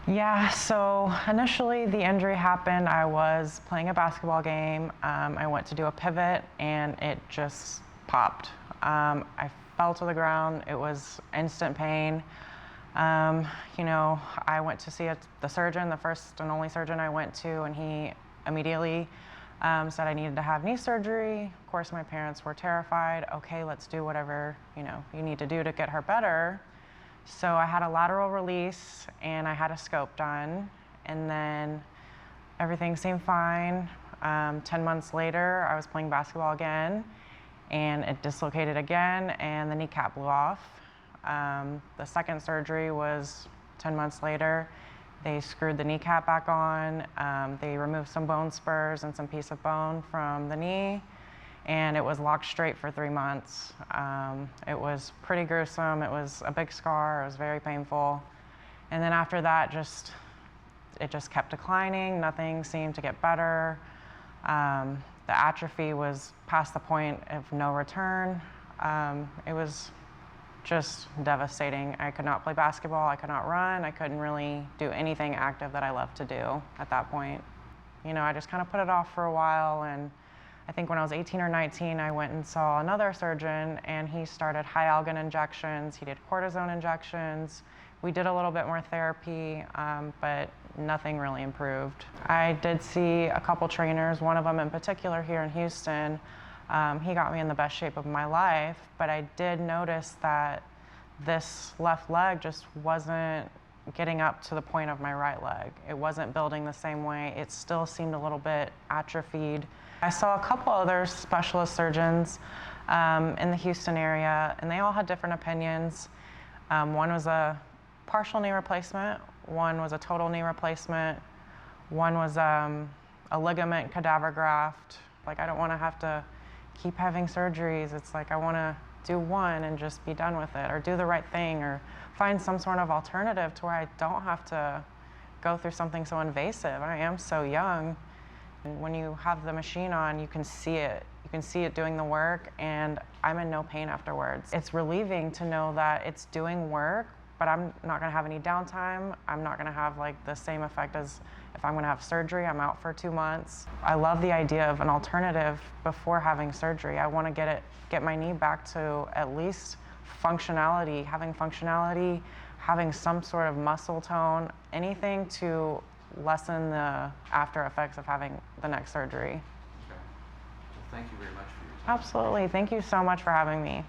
Yeah, so initially the injury happened. I was playing a basketball game. I went to do a pivot and it just popped. I fell to the ground. It was instant pain. I went to see the surgeon, the first and only surgeon I went to, and he immediately said I needed to have knee surgery. Of course, my parents were terrified. Okay, let's do whatever you need to do to get her better. So I had a lateral release and I had a scope done, and then everything seemed fine. 10 months later, I was playing basketball again and it dislocated again and the kneecap blew off. The second surgery was 10 months later. They screwed the kneecap back on. They removed some bone spurs and some piece of bone from the knee, and it was locked straight for 3 months. It was pretty gruesome. It was a big scar. It was very painful. And then after that, it just kept declining. Nothing seemed to get better. The atrophy was past the point of no return. It was just devastating. I could not play basketball. I could not run. I couldn't really do anything active that I loved to do at that point. I just kind of put it off for a while, and I think when I was 18 or 19, I went and saw another surgeon, and he started high algin injections. He did cortisone injections. We did a little bit more therapy, but nothing really improved. I did see a couple trainers, one of them in particular here in Houston. He got me in the best shape of my life, but I did notice that this left leg just wasn't getting up to the point of my right leg. It wasn't building the same way. It still seemed a little bit atrophied. I saw a couple other specialist surgeons in the Houston area, and they all had different opinions. One was a partial knee replacement, one was a total knee replacement, one was a ligament cadaver graft. Like, I don't want to have to keep having surgeries. It's like I want to do one and just be done with it, or do the right thing, or find some sort of alternative to where I don't have to go through something so invasive. I am so young. And when you have the machine on, you can see it. You can see it doing the work, and I'm in no pain afterwards. It's relieving to know that it's doing work, but I'm not gonna have any downtime. I'm not gonna have like the same effect as if I'm gonna have surgery. I'm out for 2 months. I love the idea of an alternative before having surgery. I wanna get my knee back to at least functionality, having some sort of muscle tone, anything to lessen the after effects of having the next surgery. Okay. Well, thank you very much for your time. Absolutely. Thank you so much for having me.